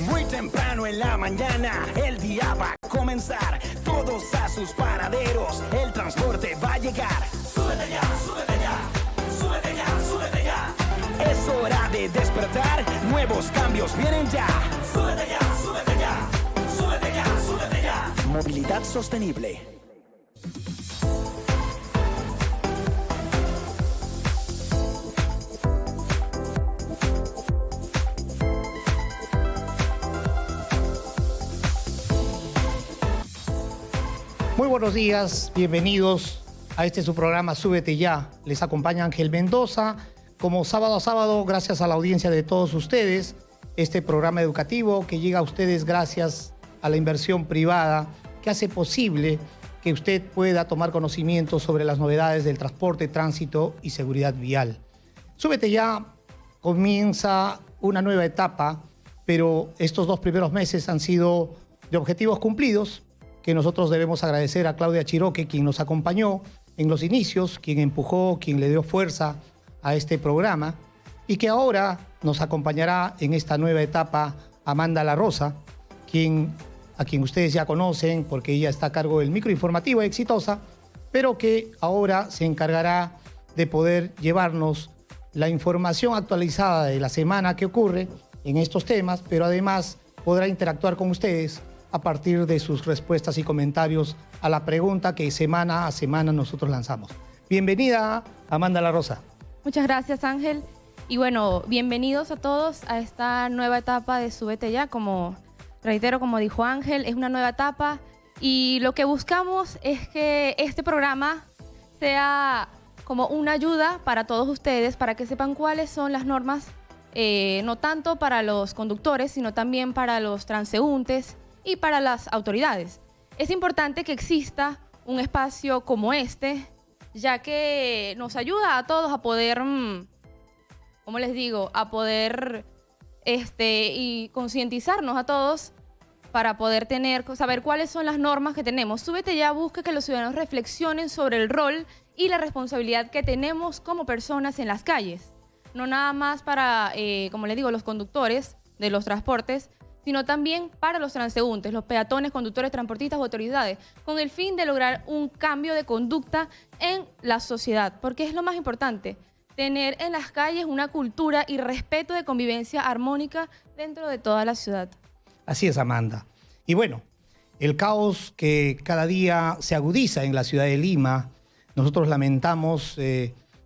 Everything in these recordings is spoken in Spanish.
Muy temprano en la mañana, el día va a comenzar. Todos a sus paraderos, el transporte va a llegar. Súbete ya, súbete ya, súbete ya, súbete ya. Es hora de despertar, nuevos cambios vienen ya. Súbete ya, súbete ya, súbete ya, súbete ya. Movilidad sostenible. Muy buenos días, bienvenidos a este su programa Súbete Ya. Les acompaña Ángel Mendoza. Como sábado a sábado, gracias a la audiencia de todos ustedes, este programa educativo que llega a ustedes gracias a la inversión privada que hace posible que usted pueda tomar conocimiento sobre las novedades del transporte, tránsito y seguridad vial. Súbete Ya comienza una nueva etapa, pero estos 2 primeros meses han sido de objetivos cumplidos, que nosotros debemos agradecer a Claudia Chiroque, quien nos acompañó en los inicios, quien empujó, quien le dio fuerza a este programa, y que ahora nos acompañará en esta nueva etapa Amanda La Rosa, a quien ustedes ya conocen porque ella está a cargo del microinformativo Exitosa, pero que ahora se encargará de poder llevarnos la información actualizada de la semana que ocurre en estos temas, pero además podrá interactuar con ustedes a partir de sus respuestas y comentarios a la pregunta que semana a semana nosotros lanzamos. Bienvenida, Amanda La Rosa. Muchas gracias, Ángel. Y bueno, bienvenidos a todos a esta nueva etapa de Súbete Ya. Como reitero, como dijo Ángel, es una nueva etapa y lo que buscamos es que este programa sea como una ayuda para todos ustedes, para que sepan cuáles son las normas, no tanto para los conductores, sino también para los transeúntes y para las autoridades. Es importante que exista un espacio como este, ya que nos ayuda a todos a poder, ¿cómo les digo? A poder y concientizarnos a todos para poder saber cuáles son las normas que tenemos. Súbete Ya busca que los ciudadanos reflexionen sobre el rol y la responsabilidad que tenemos como personas en las calles. No nada más para, como les digo, los conductores de los transportes, sino también para los transeúntes, los peatones, conductores, transportistas o autoridades, con el fin de lograr un cambio de conducta en la sociedad, porque es lo más importante, tener en las calles una cultura y respeto de convivencia armónica dentro de toda la ciudad. Así es, Amanda. Y bueno, el caos que cada día se agudiza en la ciudad de Lima, nosotros lamentamos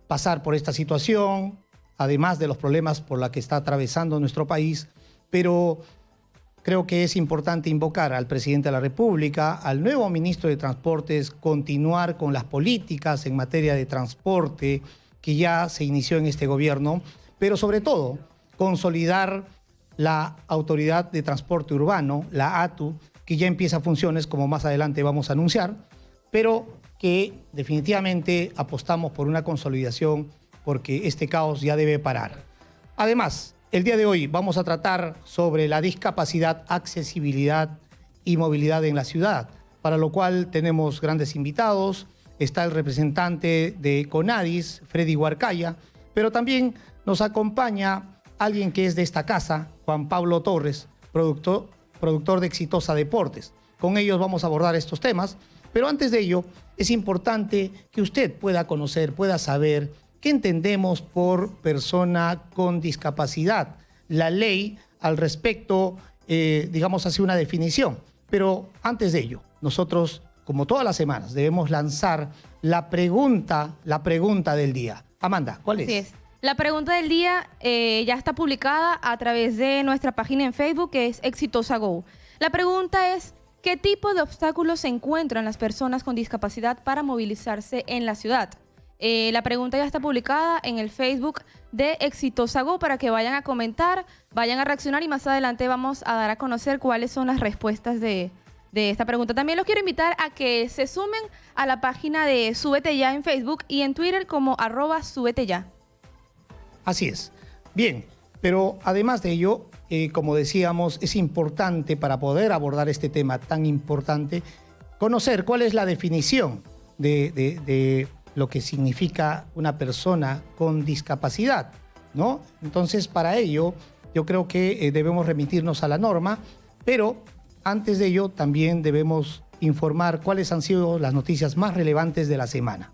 pasar por esta situación, además de los problemas por la que está atravesando nuestro país, pero creo que es importante invocar al presidente de la República, al nuevo ministro de Transportes, continuar con las políticas en materia de transporte que ya se inició en este gobierno, pero sobre todo consolidar la Autoridad de Transporte Urbano, la ATU, que ya empieza funciones, como más adelante vamos a anunciar, pero que definitivamente apostamos por una consolidación porque este caos ya debe parar. Además, el día de hoy vamos a tratar sobre la discapacidad, accesibilidad y movilidad en la ciudad, para lo cual tenemos grandes invitados. Está el representante de CONADIS, Freddy Huarcaya, pero también nos acompaña alguien que es de esta casa, Juan Pablo Torres, productor de Exitosa Deportes. Con ellos vamos a abordar estos temas, pero antes de ello es importante que usted pueda conocer, pueda saber ¿qué entendemos por persona con discapacidad? La ley al respecto, digamos, hace una definición. Pero antes de ello, nosotros, como todas las semanas, debemos lanzar la pregunta del día. Amanda, ¿cuál es? Así es. La pregunta del día ya está publicada a través de nuestra página en Facebook, que es Exitosa Go. La pregunta es, ¿qué tipo de obstáculos se encuentran las personas con discapacidad para movilizarse en la ciudad? La pregunta ya está publicada en el Facebook de Exitosa Go para que vayan a comentar, vayan a reaccionar y más adelante vamos a dar a conocer cuáles son las respuestas de esta pregunta. También los quiero invitar a que se sumen a la página de Súbete Ya en Facebook y en Twitter como @súbeteya. Así es. Bien, pero además de ello, como decíamos, es importante para poder abordar este tema tan importante, conocer cuál es la definición de lo que significa una persona con discapacidad, ¿no? Entonces, para ello, yo creo que debemos remitirnos a la norma, pero antes de ello también debemos informar cuáles han sido las noticias más relevantes de la semana.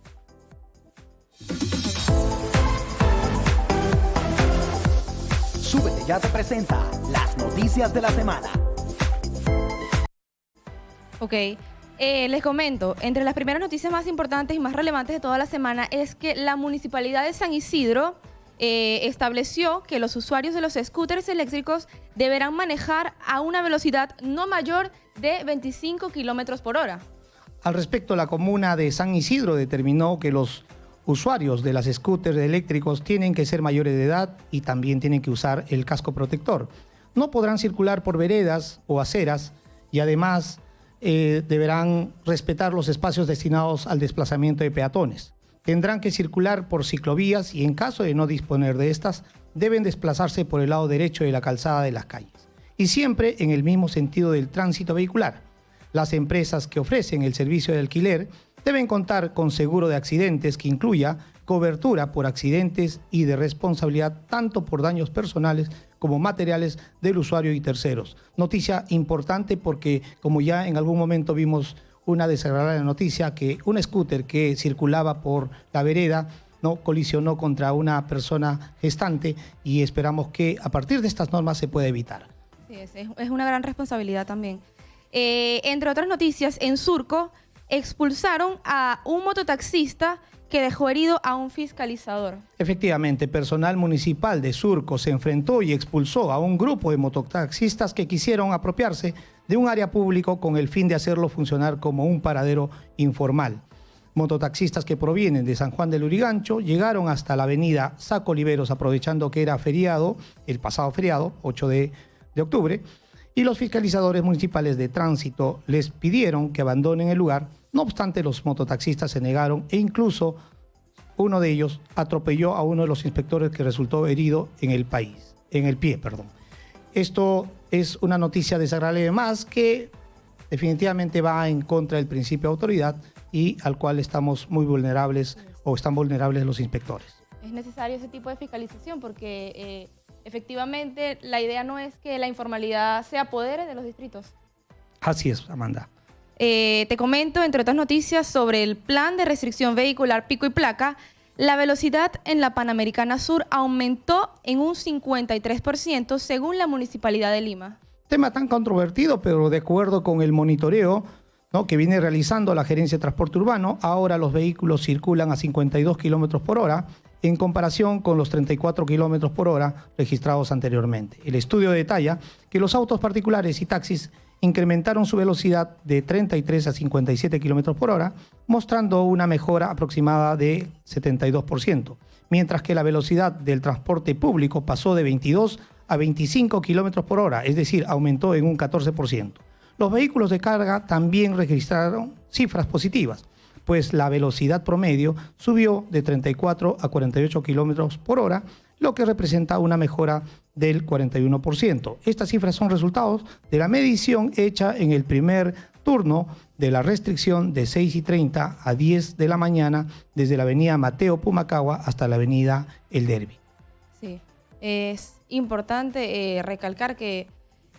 Súbete Ya te presenta las noticias de la semana. Ok, les comento, entre las primeras noticias más importantes y más relevantes de toda la semana es que la Municipalidad de San Isidro estableció que los usuarios de los scooters eléctricos deberán manejar a una velocidad no mayor de 25 kilómetros por hora. Al respecto, la comuna de San Isidro determinó que los usuarios de las scooters eléctricos tienen que ser mayores de edad y también tienen que usar el casco protector. No podrán circular por veredas o aceras y además deberán respetar los espacios destinados al desplazamiento de peatones. Tendrán que circular por ciclovías y en caso de no disponer de estas, deben desplazarse por el lado derecho de la calzada de las calles. Y siempre en el mismo sentido del tránsito vehicular. Las empresas que ofrecen el servicio de alquiler deben contar con seguro de accidentes que incluya cobertura por accidentes y de responsabilidad tanto por daños personales como materiales del usuario y terceros. Noticia importante porque, como ya en algún momento vimos una desagradable noticia, que un scooter que circulaba por la vereda no colisionó contra una persona gestante y esperamos que a partir de estas normas se pueda evitar. Sí, es una gran responsabilidad también. Entre otras noticias, en Surco expulsaron a un mototaxista que dejó herido a un fiscalizador. Efectivamente, personal municipal de Surco se enfrentó y expulsó a un grupo de mototaxistas que quisieron apropiarse de un área público con el fin de hacerlo funcionar como un paradero informal. Mototaxistas que provienen de San Juan del Lurigancho llegaron hasta la avenida Saco Oliveros aprovechando que era feriado, el pasado feriado, 8 de octubre, y los fiscalizadores municipales de tránsito les pidieron que abandonen el lugar. No obstante, los mototaxistas se negaron e incluso uno de ellos atropelló a uno de los inspectores que resultó herido en el pie. Esto es una noticia desagradable más que definitivamente va en contra del principio de autoridad y al cual estamos muy vulnerables o están vulnerables los inspectores. Es necesario ese tipo de fiscalización porque efectivamente la idea no es que la informalidad se apodere de los distritos. Así es, Amanda. Te comento, entre otras noticias, sobre el plan de restricción vehicular pico y placa. La velocidad en la Panamericana Sur aumentó en un 53% según la Municipalidad de Lima. Tema tan controvertido, pero de acuerdo con el monitoreo, ¿no?, que viene realizando la Gerencia de Transporte Urbano, ahora los vehículos circulan a 52 kilómetros por hora en comparación con los 34 kilómetros por hora registrados anteriormente. El estudio detalla que los autos particulares y taxis incrementaron su velocidad de 33 a 57 kilómetros por hora, mostrando una mejora aproximada de 72%, mientras que la velocidad del transporte público pasó de 22 a 25 kilómetros por hora, es decir, aumentó en un 14%. Los vehículos de carga también registraron cifras positivas, pues la velocidad promedio subió de 34 a 48 kilómetros por hora, lo que representa una mejora del 41%. Estas cifras son resultados de la medición hecha en el primer turno de la restricción de 6:30 a 10 de la mañana desde la avenida Mateo Pumacagua hasta la avenida El Derby. Sí, es importante recalcar que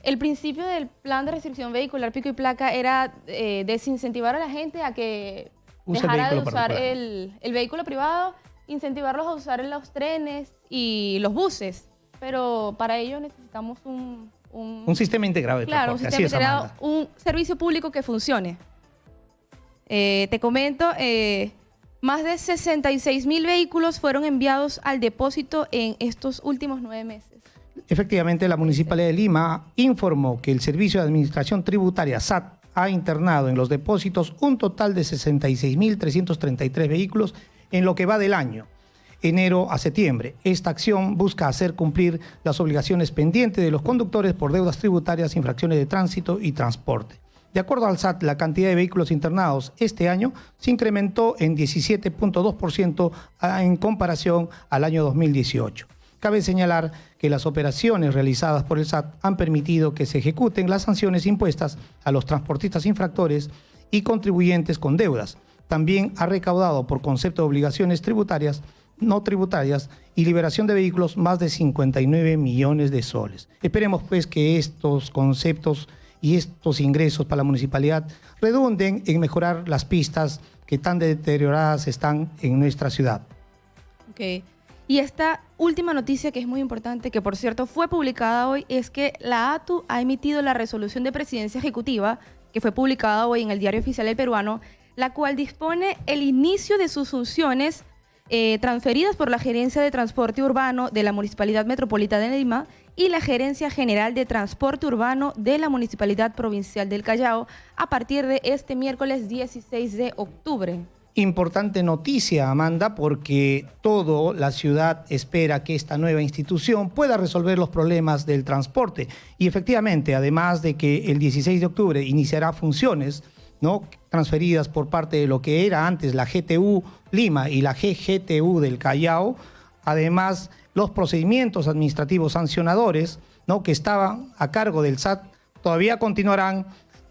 el principio del plan de restricción vehicular pico y placa era desincentivar a la gente a que dejara de usar el vehículo privado, incentivarlos a usar los trenes y los buses, pero para ello necesitamos un sistema integrado de transporte. Un sistema integrado, un servicio público que funcione. Te comento, más de 66.000 vehículos fueron enviados al depósito en estos últimos 9 meses. Efectivamente, la Municipalidad de Lima informó que el Servicio de Administración Tributaria, SAT, ha internado en los depósitos un total de 66.333 vehículos en lo que va del año, enero a septiembre. Esta acción busca hacer cumplir las obligaciones pendientes de los conductores por deudas tributarias, infracciones de tránsito y transporte. De acuerdo al SAT, la cantidad de vehículos internados este año se incrementó en 17.2% en comparación al año 2018. Cabe señalar que las operaciones realizadas por el SAT han permitido que se ejecuten las sanciones impuestas a los transportistas infractores y contribuyentes con deudas. También ha recaudado por concepto de obligaciones tributarias no tributarias y liberación de vehículos, más de 59 millones de soles. Esperemos pues que estos conceptos y estos ingresos para la municipalidad redunden en mejorar las pistas que tan deterioradas están en nuestra ciudad. Ok. Y esta última noticia que es muy importante, que por cierto fue publicada hoy, es que la ATU ha emitido la resolución de presidencia ejecutiva, que fue publicada hoy en el Diario Oficial del Peruano, la cual dispone el inicio de sus funciones transferidas por la Gerencia de Transporte Urbano de la Municipalidad Metropolitana de Lima y la Gerencia General de Transporte Urbano de la Municipalidad Provincial del Callao a partir de este miércoles 16 de octubre. Importante noticia, Amanda, porque toda la ciudad espera que esta nueva institución pueda resolver los problemas del transporte. Y efectivamente, además de que el 16 de octubre iniciará funciones, ¿no?, transferidas por parte de lo que era antes la GTU Lima y la GGTU del Callao, además los procedimientos administrativos sancionadores, ¿no?, que estaban a cargo del SAT todavía continuarán,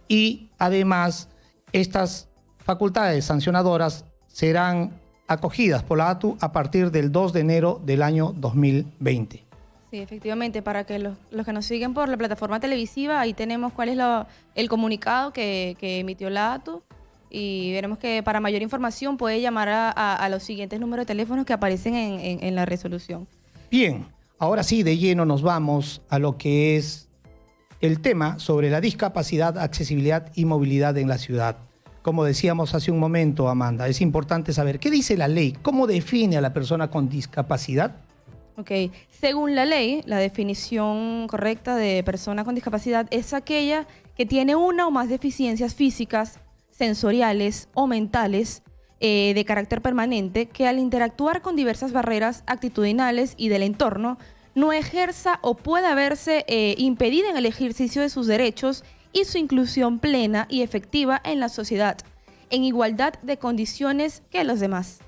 y además estas facultades sancionadoras serán acogidas por la ATU a partir del 2 de enero del año 2020. Sí, efectivamente, para que los que nos siguen por la plataforma televisiva, ahí tenemos cuál es el comunicado que emitió la ATU, y veremos que para mayor información puede llamar a los siguientes números de teléfonos que aparecen en la resolución. Bien, ahora sí, de lleno nos vamos a lo que es el tema sobre la discapacidad, accesibilidad y movilidad en la ciudad. Como decíamos hace un momento, Amanda, es importante saber qué dice la ley, cómo define a la persona con discapacidad. Ok, según la ley, la definición correcta de persona con discapacidad es aquella que tiene una o más deficiencias físicas, sensoriales o mentales de carácter permanente, que al interactuar con diversas barreras actitudinales y del entorno, no ejerza o pueda verse impedida en el ejercicio de sus derechos y su inclusión plena y efectiva en la sociedad, en igualdad de condiciones que los demás.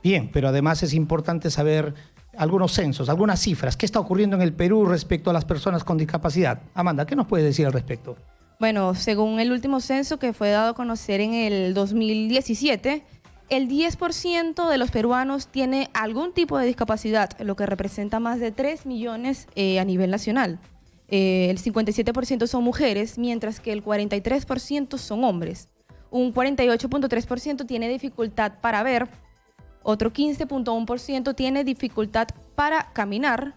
Bien, pero además es importante saber algunos censos, algunas cifras. ¿Qué está ocurriendo en el Perú respecto a las personas con discapacidad? Amanda, ¿qué nos puedes decir al respecto? Bueno, según el último censo que fue dado a conocer en el 2017, el 10% de los peruanos tiene algún tipo de discapacidad, lo que representa más de 3 millones a nivel nacional. El 57% son mujeres, mientras que el 43% son hombres. Un 48.3% tiene dificultad para ver, otro 15.1% tiene dificultad para caminar,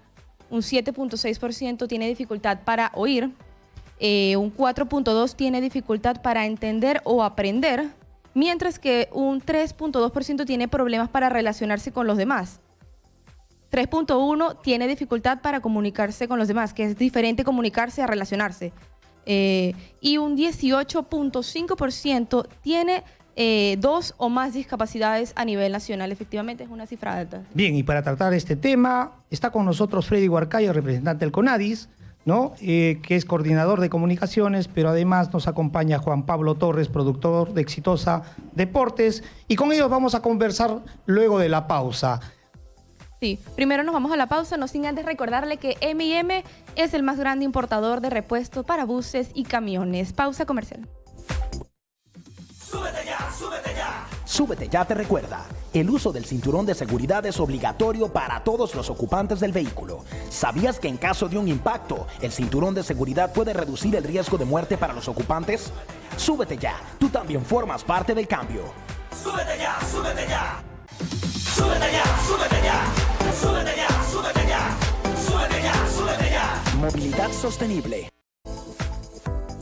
un 7.6% tiene dificultad para oír, un 4.2% tiene dificultad para entender o aprender, mientras que un 3.2% tiene problemas para relacionarse con los demás. 3.1% tiene dificultad para comunicarse con los demás, que es diferente comunicarse a relacionarse. Y un 18.5% tiene 2 o más discapacidades a nivel nacional. Efectivamente, es una cifra alta. Bien, y para tratar este tema, está con nosotros Freddy Huarcaya, representante del CONADIS, ¿no?, que es coordinador de comunicaciones, pero además nos acompaña Juan Pablo Torres, productor de Exitosa Deportes, y con ellos vamos a conversar luego de la pausa. Sí, primero nos vamos a la pausa, no sin antes recordarle que M&M es el más grande importador de repuestos para buses y camiones. Pausa comercial. ¡Súbete ya, súbete ya! Súbete ya te recuerda, el uso del cinturón de seguridad es obligatorio para todos los ocupantes del vehículo. ¿Sabías que en caso de un impacto, el cinturón de seguridad puede reducir el riesgo de muerte para los ocupantes? Súbete ya, tú también formas parte del cambio. ¡Súbete ya, súbete ya! ¡Súbete ya, súbete ya! ¡Súbete ya, súbete ya! ¡Súbete ya, súbete ya! Movilidad sostenible.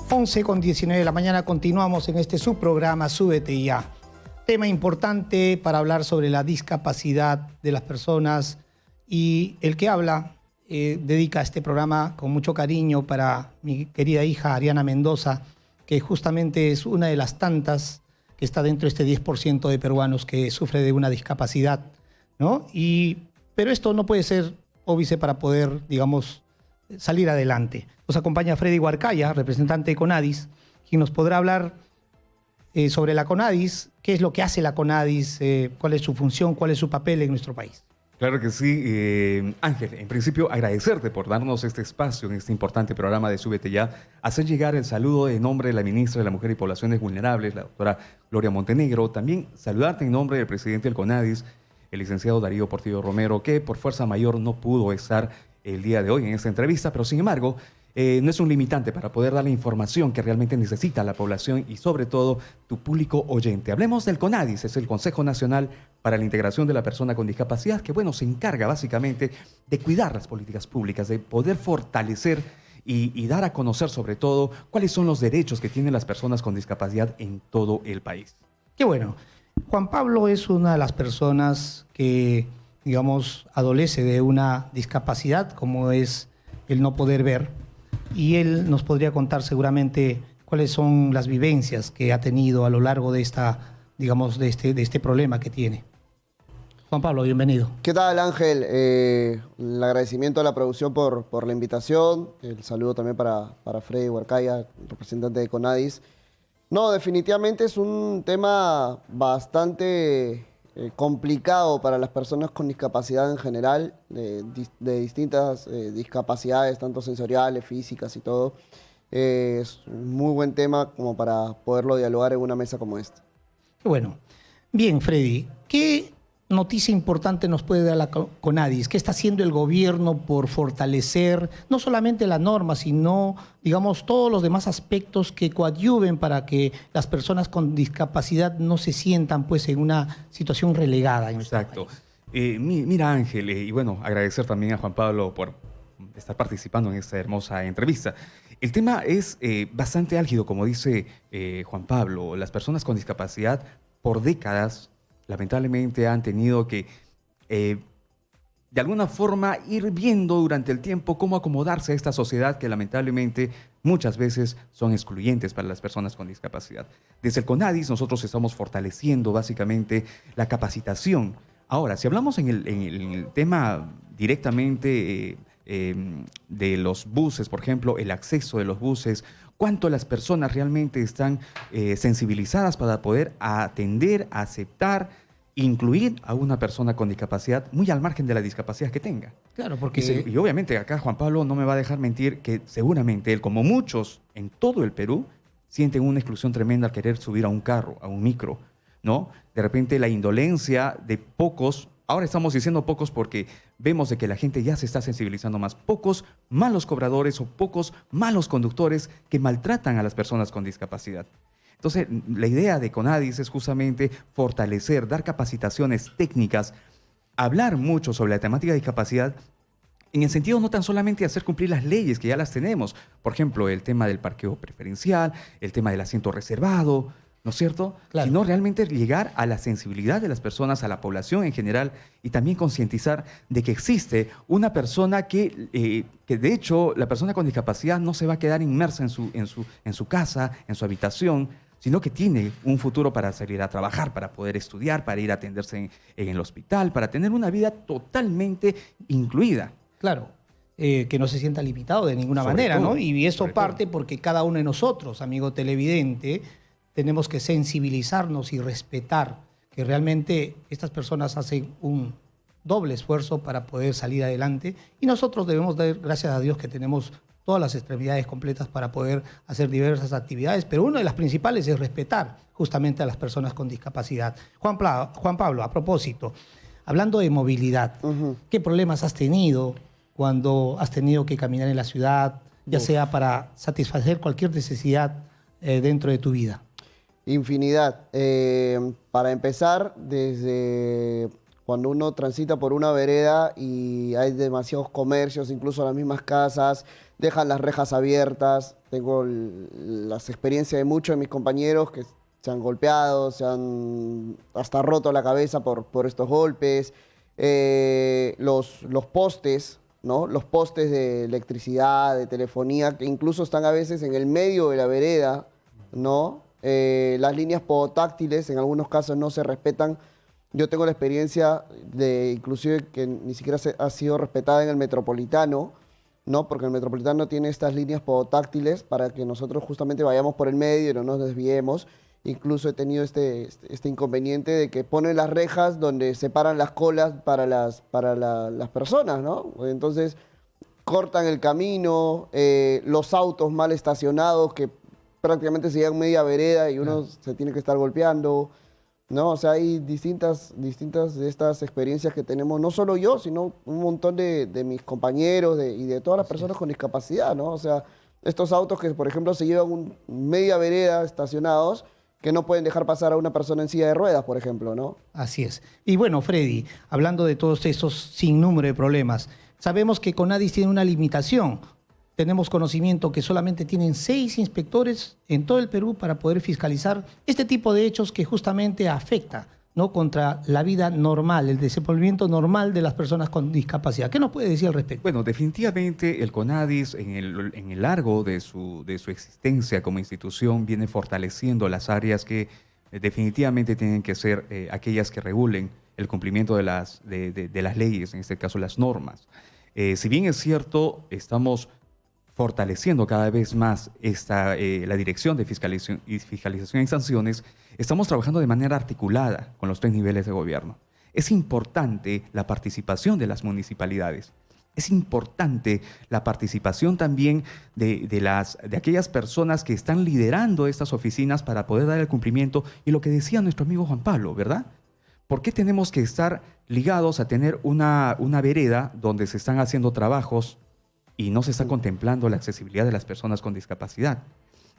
11:19 de la mañana continuamos en este subprograma Súbete Ya. Tema importante para hablar sobre la discapacidad de las personas, y el que habla dedica este programa con mucho cariño para mi querida hija Ariana Mendoza, que justamente es una de las tantas que está dentro de este 10% de peruanos que sufre de una discapacidad, ¿no? Pero esto no puede ser óbice para poder, digamos, salir adelante. Nos acompaña Freddy Huarcaya, representante de CONADIS, quien nos podrá hablar sobre la CONADIS, qué es lo que hace la CONADIS, cuál es su función, cuál es su papel en nuestro país. Claro que sí. Ángel, en principio agradecerte por darnos este espacio en este importante programa de Súbete Ya, hacer llegar el saludo en nombre de la ministra de la Mujer y Poblaciones Vulnerables, la doctora Gloria Montenegro, también saludarte en nombre del presidente del CONADIS, el licenciado Darío Portillo Romero, que por fuerza mayor no pudo estar el día de hoy en esta entrevista, pero sin embargo, no es un limitante para poder dar la información que realmente necesita la población y sobre todo tu público oyente. Hablemos del CONADIS, es el Consejo Nacional para la Integración de la Persona con Discapacidad, que bueno, se encarga básicamente de cuidar las políticas públicas, de poder fortalecer y dar a conocer sobre todo cuáles son los derechos que tienen las personas con discapacidad en todo el país. Qué bueno. Juan Pablo es una de las personas que, digamos, adolece de una discapacidad como es el no poder ver, y él nos podría contar seguramente cuáles son las vivencias que ha tenido a lo largo de esta, digamos, de este problema que tiene. Juan Pablo, bienvenido. ¿Qué tal, Ángel? El agradecimiento a la producción por la invitación. El saludo también para Freddy Huarcaya, representante de CONADIS. No, definitivamente es un tema bastante complicado para las personas con discapacidad en general, de distintas discapacidades, tanto sensoriales, físicas y todo. Es un muy buen tema como para poderlo dialogar en una mesa como esta. Qué bueno. Bien, Freddy, ¿qué noticia importante nos puede dar la CONADIS? ¿Qué está haciendo el gobierno por fortalecer no solamente la norma, sino, digamos, todos los demás aspectos que coadyuven para que las personas con discapacidad no se sientan pues en una situación relegada en nuestro Exacto. país? Mira, Ángel, y bueno, agradecer también a Juan Pablo por estar participando en esta hermosa entrevista. El tema es bastante álgido, como dice Juan Pablo. Las personas con discapacidad por décadas lamentablemente han tenido que, de alguna forma, ir viendo durante el tiempo cómo acomodarse a esta sociedad que lamentablemente muchas veces son excluyentes para las personas con discapacidad. Desde el CONADIS nosotros estamos fortaleciendo básicamente la capacitación. Ahora, si hablamos en el tema directamente de los buses, por ejemplo, el acceso de los buses, cuánto las personas realmente están sensibilizadas para poder atender, aceptar, incluir a una persona con discapacidad muy al margen de la discapacidad que tenga. Claro, porque... Y obviamente acá Juan Pablo no me va a dejar mentir que seguramente él, como muchos en todo el Perú, sienten una exclusión tremenda al querer subir a un carro, a un micro, ¿no? De repente la indolencia de pocos, ahora estamos diciendo pocos porque vemos de que la gente ya se está sensibilizando más, pocos malos cobradores o pocos malos conductores que maltratan a las personas con discapacidad. Entonces, la idea de CONADIS es justamente fortalecer, dar capacitaciones técnicas, hablar mucho sobre la temática de discapacidad en el sentido no tan solamente de hacer cumplir las leyes que ya las tenemos, por ejemplo, el tema del parqueo preferencial, el tema del asiento reservado, ¿no es cierto? Claro. Sino realmente llegar a la sensibilidad de las personas, a la población en general y también concientizar de que existe una persona que de hecho la persona con discapacidad no se va a quedar inmersa en su casa, en su habitación, sino que tiene un futuro para salir a trabajar, para poder estudiar, para ir a atenderse en el hospital, para tener una vida totalmente incluida. Claro, que no se sienta limitado de ninguna Sobre manera, todo, ¿no? Y eso sobre parte todo. porque cada uno de nosotros, amigo televidente, tenemos que sensibilizarnos y respetar que realmente estas personas hacen un doble esfuerzo para poder salir adelante y nosotros debemos dar gracias a Dios que tenemos todas las extremidades completas para poder hacer diversas actividades, pero una de las principales es respetar justamente a las personas con discapacidad. Juan Pablo, a propósito, hablando de movilidad, ¿qué problemas has tenido cuando has tenido que caminar en la ciudad, ya sea para satisfacer cualquier necesidad dentro de tu vida? Infinidad. Para empezar, desde cuando uno transita por una vereda y hay demasiados comercios, incluso las mismas casas, dejan las rejas abiertas. Tengo las experiencias de muchos de mis compañeros que se han golpeado, se han hasta roto la cabeza por estos golpes. Los postes, ¿no? Los postes de electricidad, de telefonía, que incluso están a veces en el medio de la vereda, ¿no? Las líneas podotáctiles en algunos casos no se respetan. Yo tengo la experiencia de inclusive que ni siquiera ha sido respetada en el Metropolitano, ¿no? Porque el Metropolitano tiene estas líneas podotáctiles para que nosotros justamente vayamos por el medio y no nos desviemos. Incluso he tenido este inconveniente de que ponen las rejas donde separan las colas para las personas, ¿no? Entonces cortan el camino, los autos mal estacionados que prácticamente se llevan media vereda y uno se tiene que estar golpeando. ¿no? O sea, hay distintas de estas experiencias que tenemos, no solo yo, sino un montón de mis compañeros y de todas las personas con discapacidad, ¿no? O sea, estos autos que, por ejemplo, se llevan media vereda estacionados, que no pueden dejar pasar a una persona en silla de ruedas, por ejemplo, ¿no? Así es. Y bueno, Freddy, hablando de todos esos sinnúmero de problemas, sabemos que CONADIS tiene una limitación. Tenemos conocimiento que solamente tienen 6 inspectores en todo el Perú para poder fiscalizar este tipo de hechos que justamente afecta, ¿no?, contra la vida normal, el desenvolvimiento normal de las personas con discapacidad. ¿Qué nos puede decir al respecto? Bueno, definitivamente el CONADIS en el largo de su existencia como institución viene fortaleciendo las áreas que definitivamente tienen que ser aquellas que regulen el cumplimiento de las leyes, en este caso las normas. Si bien es cierto, estamos fortaleciendo cada vez más la Dirección de Fiscalización y Sanciones, estamos trabajando de manera articulada con los 3 niveles de gobierno. Es importante la participación de las municipalidades. Es importante la participación también de aquellas personas que están liderando estas oficinas para poder dar el cumplimiento. Y lo que decía nuestro amigo Juan Pablo, ¿verdad? ¿Por qué tenemos que estar ligados a tener una vereda donde se están haciendo trabajos y no se está contemplando la accesibilidad de las personas con discapacidad?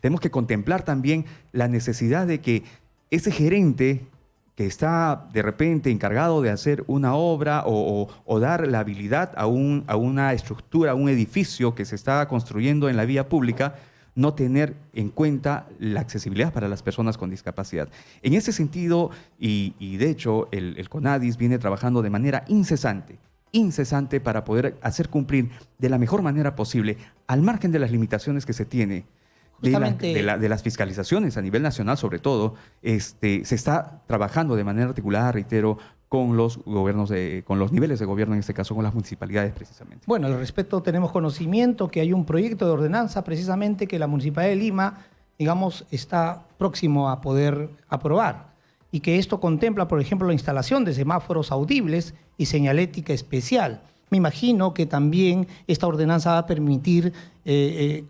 Tenemos que contemplar también la necesidad de que ese gerente que está de repente encargado de hacer una obra o dar la habilidad a una estructura, a un edificio que se está construyendo en la vía pública, no tener en cuenta la accesibilidad para las personas con discapacidad. En ese sentido, y de hecho el CONADIS viene trabajando de manera incesante para poder hacer cumplir de la mejor manera posible, al margen de las limitaciones que se tiene, de las fiscalizaciones a nivel nacional sobre todo, se está trabajando de manera articulada, reitero, con los gobiernos, con los niveles de gobierno, en este caso con las municipalidades precisamente. Bueno, al respecto tenemos conocimiento que hay un proyecto de ordenanza precisamente que la Municipalidad de Lima, digamos, está próximo a poder aprobar, y que esto contempla, por ejemplo, la instalación de semáforos audibles y señalética especial. Me imagino que también esta ordenanza va a permitir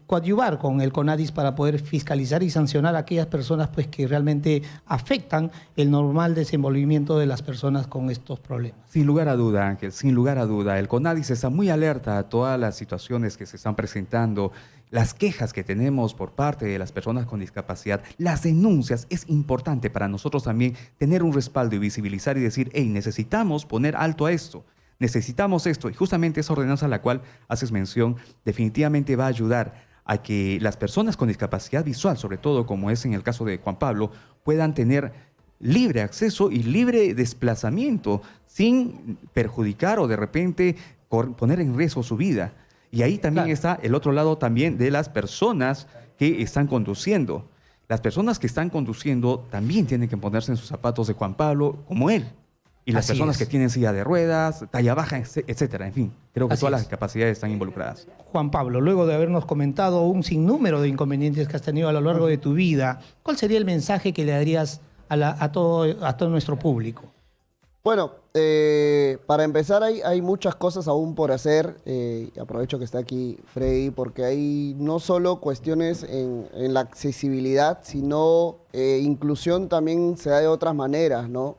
coadyuvar con el CONADIS para poder fiscalizar y sancionar a aquellas personas pues, que realmente afectan el normal desenvolvimiento de las personas con estos problemas. Sin lugar a duda, Ángel, sin lugar a duda. El CONADIS está muy alerta a todas las situaciones que se están presentando, las quejas que tenemos por parte de las personas con discapacidad, las denuncias. Es importante para nosotros también tener un respaldo y visibilizar y decir, hey, necesitamos poner alto a esto. Necesitamos esto, y justamente esa ordenanza a la cual haces mención definitivamente va a ayudar a que las personas con discapacidad visual, sobre todo como es en el caso de Juan Pablo, puedan tener libre acceso y libre desplazamiento sin perjudicar o de repente poner en riesgo su vida. Y ahí también está el otro lado también de las personas que están conduciendo. Las personas que están conduciendo también tienen que ponerse en sus zapatos de Juan Pablo como él. Y las personas que tienen silla de ruedas, talla baja, etcétera. En fin, creo que todas las capacidades están involucradas. Juan Pablo, luego de habernos comentado un sinnúmero de inconvenientes que has tenido a lo largo de tu vida, ¿cuál sería el mensaje que le darías a todo nuestro público? Bueno, para empezar hay muchas cosas aún por hacer. Aprovecho que está aquí Freddy, porque hay no solo cuestiones en la accesibilidad, sino inclusión también se da de otras maneras, ¿no?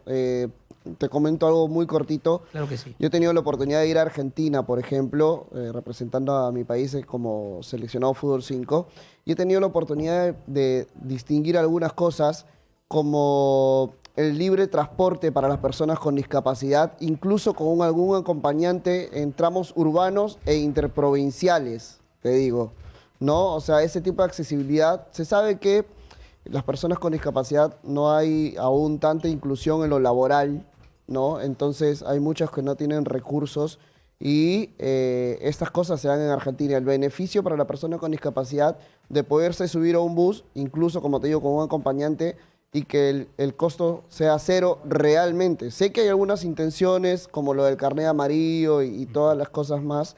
Te comento algo muy cortito. Claro que sí. Yo he tenido la oportunidad de ir a Argentina, por ejemplo, representando a mi país como seleccionado Fútbol 5, y he tenido la oportunidad de distinguir algunas cosas como el libre transporte para las personas con discapacidad, incluso con algún acompañante en tramos urbanos e interprovinciales, te digo, ¿no? O sea, ese tipo de accesibilidad, se sabe que las personas con discapacidad no hay aún tanta inclusión en lo laboral, ¿no? Entonces hay muchas que no tienen recursos y estas cosas se dan en Argentina. El beneficio para la persona con discapacidad de poderse subir a un bus, incluso como te digo, con un acompañante, y que el costo sea cero realmente. Sé que hay algunas intenciones como lo del carnet amarillo y todas las cosas más,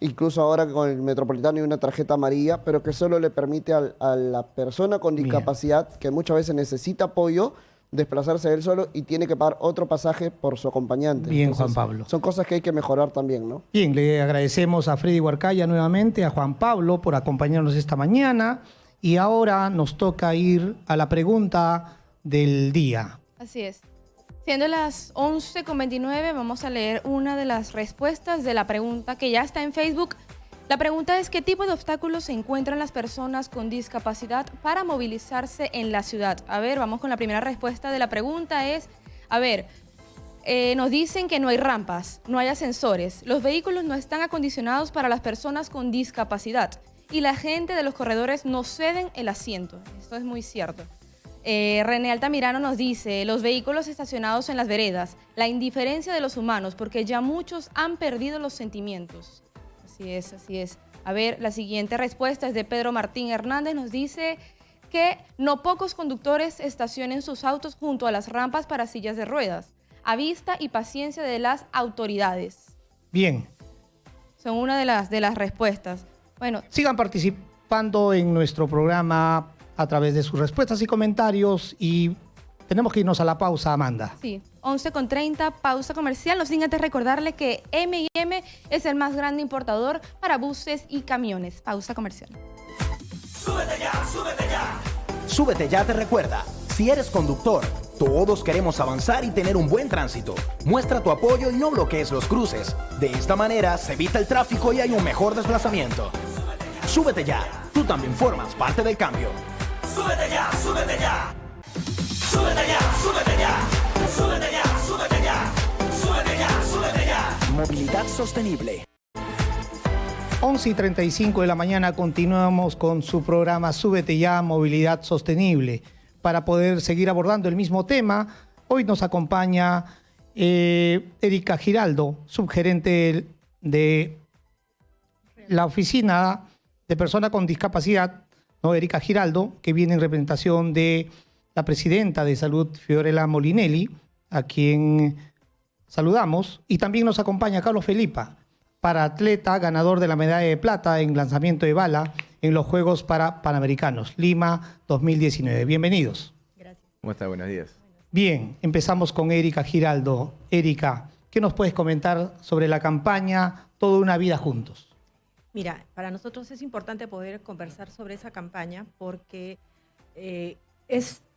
incluso ahora con el Metropolitano y una tarjeta amarilla, pero que solo le permite a la persona con discapacidad, que muchas veces necesita apoyo, desplazarse él solo y tiene que pagar otro pasaje por su acompañante. Bien, entonces, Juan Pablo. Son cosas que hay que mejorar también, ¿no? Bien, le agradecemos a Freddy Huarcaya nuevamente, a Juan Pablo por acompañarnos esta mañana, y ahora nos toca ir a la pregunta del día. Así es. Siendo las 11:29, vamos a leer una de las respuestas de la pregunta que ya está en Facebook. La pregunta es: ¿qué tipo de obstáculos se encuentran las personas con discapacidad para movilizarse en la ciudad? A ver, vamos con la primera respuesta de la pregunta. Nos dicen que no hay rampas, no hay ascensores, los vehículos no están acondicionados para las personas con discapacidad y la gente de los corredores no ceden el asiento. Esto es muy cierto. René Altamirano nos dice: los vehículos estacionados en las veredas, la indiferencia de los humanos, porque ya muchos han perdido los sentimientos. Así es, así es. A ver, la siguiente respuesta es de Pedro Martín Hernández. Nos dice que no pocos conductores estacionen sus autos junto a las rampas para sillas de ruedas, a vista y paciencia de las autoridades. Bien. Son una de las respuestas. Bueno, sigan participando en nuestro programa a través de sus respuestas y comentarios, y tenemos que irnos a la pausa, Amanda. Sí, 11:30, pausa comercial. No sin antes recordarle que M&M es el más grande importador para buses y camiones. Pausa comercial. Súbete ya, súbete ya. Súbete ya te recuerda, si eres conductor, todos queremos avanzar y tener un buen tránsito. Muestra tu apoyo y no bloquees los cruces. De esta manera se evita el tráfico y hay un mejor desplazamiento. Súbete ya, tú también formas parte del cambio. Súbete ya, súbete ya. Súbete ya, súbete ya. Súbete ya, súbete ya. Súbete ya, súbete ya. Movilidad sostenible. 11:35 de la mañana continuamos con su programa Súbete Ya, Movilidad Sostenible. Para poder seguir abordando el mismo tema, hoy nos acompaña Erika Giraldo, subgerente de la Oficina de Personas con Discapacidad, ¿no? Erika Giraldo, que viene en representación de la presidenta de Salud, Fiorella Molinelli, a quien saludamos. Y también nos acompaña Carlos Felipa, paraatleta, ganador de la medalla de plata en lanzamiento de bala en los Juegos Panamericanos, Lima 2019. Bienvenidos. Gracias. ¿Cómo está? Buenos días. Bien, empezamos con Erika Giraldo. Erika, ¿qué nos puedes comentar sobre la campaña Toda una vida juntos? Mira, para nosotros es importante poder conversar sobre esa campaña porque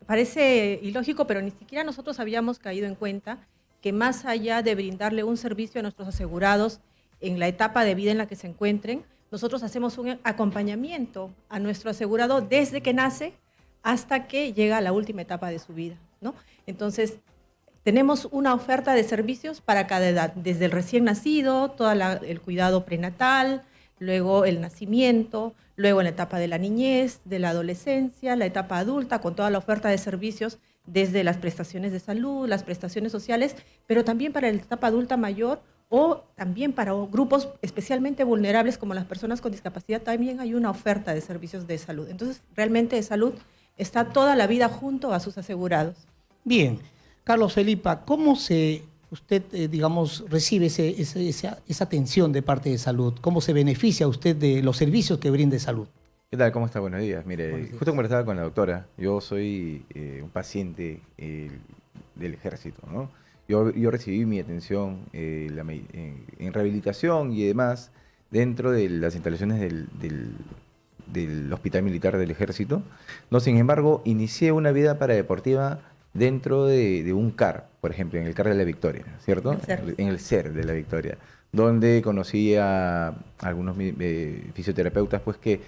parece ilógico, pero ni siquiera nosotros habíamos caído en cuenta que más allá de brindarle un servicio a nuestros asegurados en la etapa de vida en la que se encuentren, nosotros hacemos un acompañamiento a nuestro asegurado desde que nace hasta que llega a la última etapa de su vida, ¿no? Entonces, tenemos una oferta de servicios para cada edad, desde el recién nacido, todo el cuidado prenatal, luego el nacimiento, luego en la etapa de la niñez, de la adolescencia, la etapa adulta, con toda la oferta de servicios desde las prestaciones de salud, las prestaciones sociales, pero también para la etapa adulta mayor o también para grupos especialmente vulnerables como las personas con discapacidad, también hay una oferta de servicios de salud. Entonces, realmente de salud está toda la vida junto a sus asegurados. Bien. Carlos Felipa, ¿cómo usted, recibe esa atención de parte de salud? ¿Cómo se beneficia usted de los servicios que brinde salud? ¿Qué tal? ¿Cómo está? Buenos días. Mire, Buenos días. justo conversaba con la doctora. Yo soy un paciente del ejército, ¿no? Yo recibí mi atención en rehabilitación y demás dentro de las instalaciones del Hospital Militar del Ejército. No, sin embargo, inicié una vida paradeportiva dentro de un CAR, por ejemplo, en el CAR de la Victoria, ¿cierto? En el CER de la Victoria, donde conocí a algunos fisioterapeutas pues, que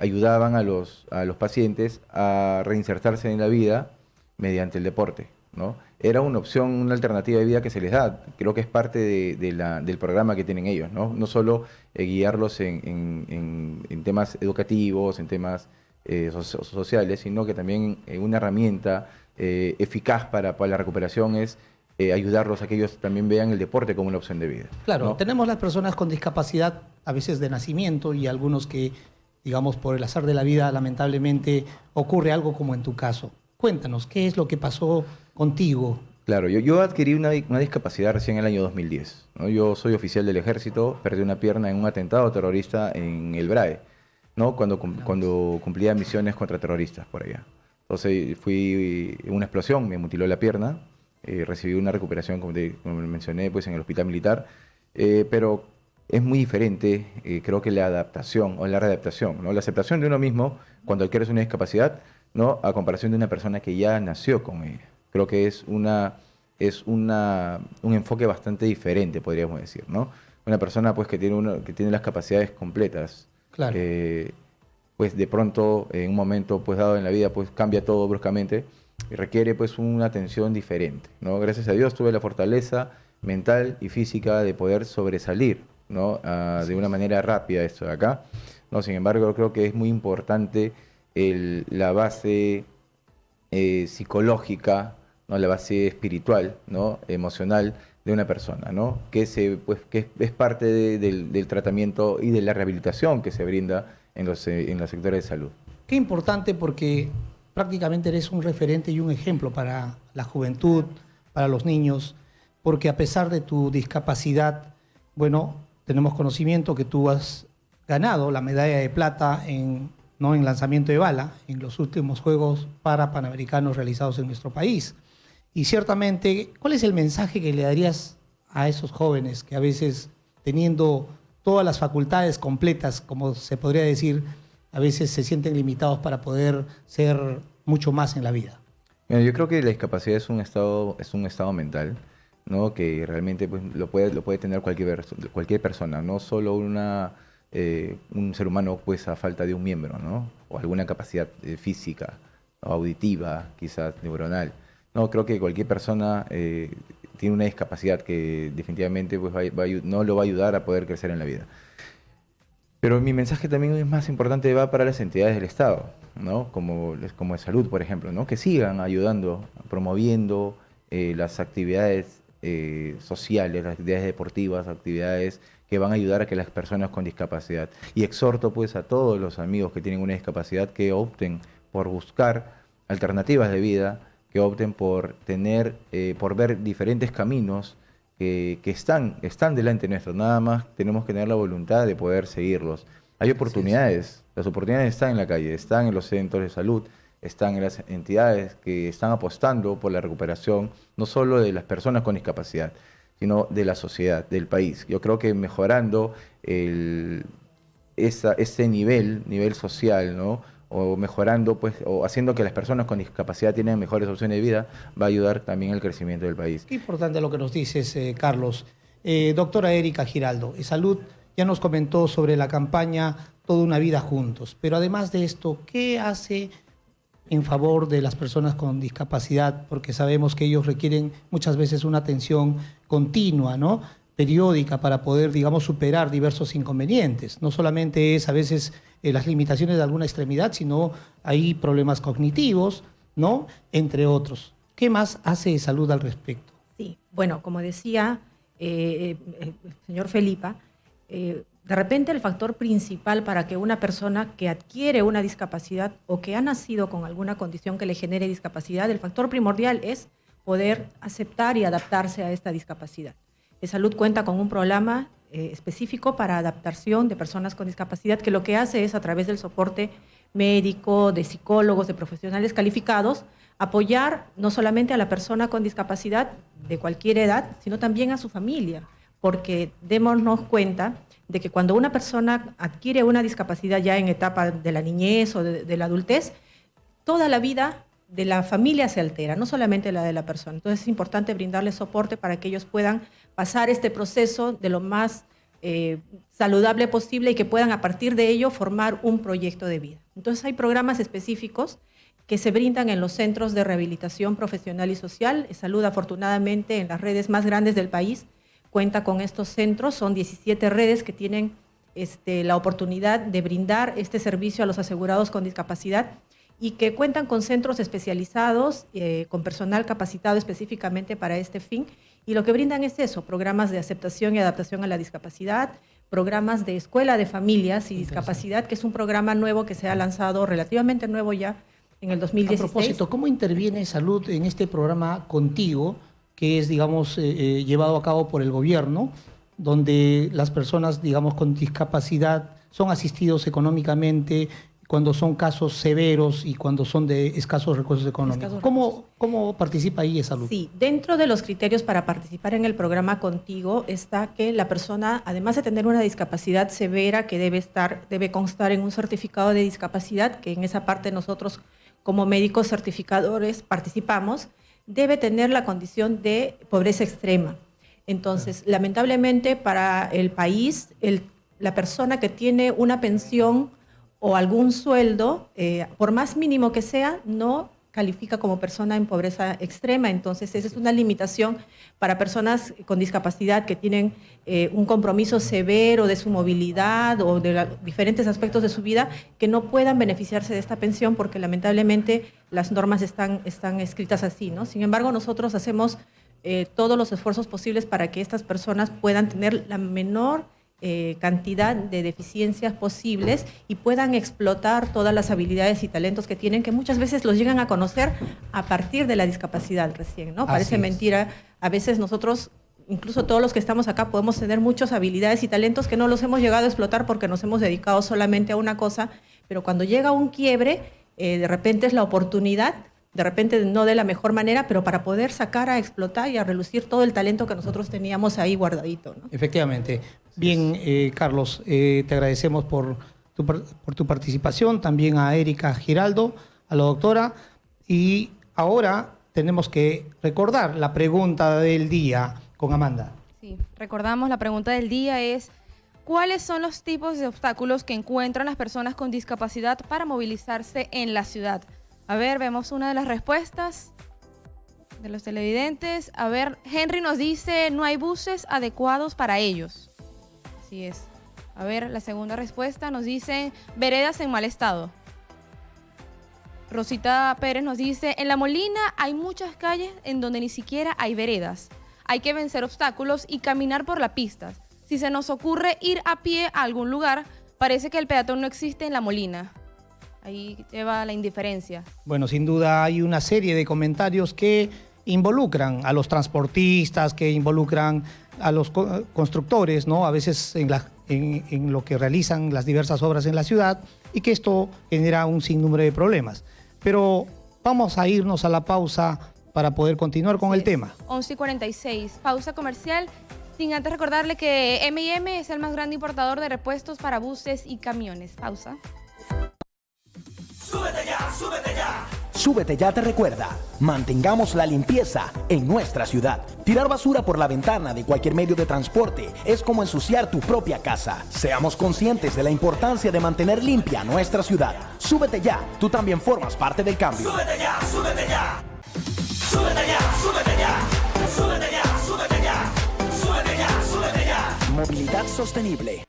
ayudaban a los pacientes a reinsertarse en la vida mediante el deporte, ¿no? Era una opción, una alternativa de vida que se les da. Creo que es parte del programa que tienen ellos, ¿no? No solo guiarlos en temas educativos, en temas sociales, sino que también una herramienta eficaz para la recuperación es ayudarlos a que ellos también vean el deporte como una opción de vida. Claro, ¿no? tenemos las personas con discapacidad a veces de nacimiento y algunos que, digamos, por el azar de la vida, lamentablemente ocurre algo como en tu caso. Cuéntanos, ¿qué es lo que pasó contigo? Claro, yo adquirí una discapacidad recién en el año 2010, ¿no? Yo soy oficial del ejército, perdí una pierna en un atentado terrorista en el BRAE, ¿no? Cuando cumplía misiones contra terroristas por allá. Entonces fui en una explosión, me mutiló la pierna, recibí una recuperación, como mencioné, pues en el hospital militar, pero es muy diferente, creo que la adaptación o la readaptación, ¿no? La aceptación de uno mismo cuando adquieres una discapacidad, ¿no? A comparación de una persona que ya nació con ella. Creo que es un enfoque bastante diferente, podríamos decir, ¿no? Una persona pues que tiene las capacidades completas, Claro. pues de pronto en un momento pues dado en la vida pues cambia todo bruscamente y requiere pues una atención diferente, ¿no? Gracias a Dios tuve la fortaleza mental y física de poder sobresalir, ¿no? De una manera rápida esto de acá, ¿no? Sin embargo, creo que es muy importante la base psicológica, ¿no? La base espiritual, ¿no? Emocional de una persona, ¿no? Que es parte del tratamiento y de la rehabilitación que se brinda en los sectores de salud. Qué importante, porque prácticamente eres un referente y un ejemplo para la juventud, para los niños, porque a pesar de tu discapacidad, bueno, tenemos conocimiento que tú has ganado la medalla de plata en lanzamiento de bala en los últimos Juegos Panamericanos realizados en nuestro país. Y ciertamente, ¿cuál es el mensaje que le darías a esos jóvenes que a veces, teniendo todas las facultades completas, como se podría decir, a veces se sienten limitados para poder ser mucho más en la vida? Bueno, yo creo que la discapacidad es un estado mental, ¿no? Que realmente pues, lo puede tener cualquier persona, no solo un ser humano pues, a falta de un miembro, ¿no? O alguna capacidad física, o auditiva, quizás neuronal. No, creo que cualquier persona tiene una discapacidad que definitivamente pues, no lo va a ayudar a poder crecer en la vida. Pero mi mensaje también es más importante, va para las entidades del Estado, ¿no? Como de salud, por ejemplo, ¿no? Que sigan ayudando, promoviendo las actividades sociales, las actividades deportivas, actividades que van a ayudar a que las personas con discapacidad. Y exhorto pues a todos los amigos que tienen una discapacidad que opten por buscar alternativas de vida, que opten por ver diferentes caminos que están delante nuestro. Nada más tenemos que tener la voluntad de poder seguirlos. Hay oportunidades, las oportunidades están en la calle, están en los centros de salud, están en las entidades que están apostando por la recuperación, no solo de las personas con discapacidad, sino de la sociedad, del país. Yo creo que mejorando ese nivel social, ¿no? O mejorando, pues, o haciendo que las personas con discapacidad tengan mejores opciones de vida, va a ayudar también al crecimiento del país. Qué importante lo que nos dices, Carlos. Doctora Erika Giraldo, Salud ya nos comentó sobre la campaña Toda una vida juntos, pero además de esto, ¿qué hace en favor de las personas con discapacidad? Porque sabemos que ellos requieren muchas veces una atención continua, ¿no? Periódica, para poder, digamos, superar diversos inconvenientes. No solamente es a veces las limitaciones de alguna extremidad, sino hay problemas cognitivos, ¿no? Entre otros. ¿Qué más hace Salud al respecto? Sí, bueno, como decía el señor Felipa, de repente el factor principal para que una persona que adquiere una discapacidad o que ha nacido con alguna condición que le genere discapacidad, el factor primordial es poder aceptar y adaptarse a esta discapacidad. Salud cuenta con un programa específico para adaptación de personas con discapacidad, que lo que hace es, a través del soporte médico, de psicólogos, de profesionales calificados, apoyar no solamente a la persona con discapacidad de cualquier edad, sino también a su familia, porque démonos cuenta de que cuando una persona adquiere una discapacidad ya en etapa de la niñez o de la adultez, toda la vida de la familia se altera, no solamente la de la persona. Entonces es importante brindarles soporte para que ellos puedan pasar este proceso de lo más saludable posible y que puedan a partir de ello formar un proyecto de vida. Entonces hay programas específicos que se brindan en los centros de rehabilitación profesional y social. Salud, afortunadamente, en las redes más grandes del país, cuenta con estos centros. Son 17 redes que tienen la oportunidad de brindar este servicio a los asegurados con discapacidad y que cuentan con centros especializados, con personal capacitado específicamente para este fin. Y lo que brindan es eso, programas de aceptación y adaptación a la discapacidad, programas de escuela de familias y discapacidad, que es un programa nuevo que se ha lanzado, relativamente nuevo ya, en el 2016. A propósito, ¿cómo interviene Salud en este programa Contigo, que es, digamos, llevado a cabo por el gobierno, donde las personas, digamos, con discapacidad son asistidos económicamente cuando son casos severos y cuando son de escasos recursos económicos? ¿Cómo participa ahí Salud? Sí, dentro de los criterios para participar en el programa Contigo está que la persona, además de tener una discapacidad severa que debe constar en un certificado de discapacidad, que en esa parte nosotros como médicos certificadores participamos, debe tener la condición de pobreza extrema. Entonces, lamentablemente para el país, la persona que tiene una pensión o algún sueldo, por más mínimo que sea, no califica como persona en pobreza extrema. Entonces, esa es una limitación para personas con discapacidad que tienen un compromiso severo de su movilidad o de diferentes aspectos de su vida, que no puedan beneficiarse de esta pensión porque lamentablemente las normas están escritas así, ¿no? Sin embargo, nosotros hacemos todos los esfuerzos posibles para que estas personas puedan tener la menor cantidad de deficiencias posibles y puedan explotar todas las habilidades y talentos que tienen, que muchas veces los llegan a conocer a partir de la discapacidad recién, ¿no? Parece mentira. A veces nosotros, incluso todos los que estamos acá, podemos tener muchas habilidades y talentos que no los hemos llegado a explotar porque nos hemos dedicado solamente a una cosa, pero cuando llega un quiebre, de repente es la oportunidad, de repente no de la mejor manera, pero para poder sacar a explotar y a relucir todo el talento que nosotros teníamos ahí guardadito, ¿no? Efectivamente. Bien, Carlos, te agradecemos por tu participación, también a Erika Giraldo, a la doctora, y ahora tenemos que recordar la pregunta del día con Amanda. Sí, recordamos, la pregunta del día es: ¿cuáles son los tipos de obstáculos que encuentran las personas con discapacidad para movilizarse en la ciudad? A ver, vemos una de las respuestas de los televidentes. A ver, Henry nos dice: no hay buses adecuados para ellos. Así es. A ver, la segunda respuesta nos dice: veredas en mal estado. Rosita Pérez nos dice: en La Molina hay muchas calles en donde ni siquiera hay veredas. Hay que vencer obstáculos y caminar por las pistas. Si se nos ocurre ir a pie a algún lugar, parece que el peatón no existe en La Molina. Ahí lleva la indiferencia. Bueno, sin duda hay una serie de comentarios que involucran a los transportistas, que involucran a los constructores, ¿no? A veces en lo que realizan las diversas obras en la ciudad, y que esto genera un sinnúmero de problemas. Pero vamos a irnos a la pausa para poder continuar con el tema. 11:46, pausa comercial. Sin antes recordarle que M&M es el más grande importador de repuestos para buses y camiones. Pausa. Súbete ya, súbete ya. Súbete ya te recuerda, mantengamos la limpieza en nuestra ciudad. Tirar basura por la ventana de cualquier medio de transporte es como ensuciar tu propia casa. Seamos conscientes de la importancia de mantener limpia nuestra ciudad. Súbete ya, tú también formas parte del cambio. Súbete ya, súbete ya. Súbete ya, súbete ya. Súbete ya, súbete ya. Súbete ya, súbete ya. Movilidad sostenible.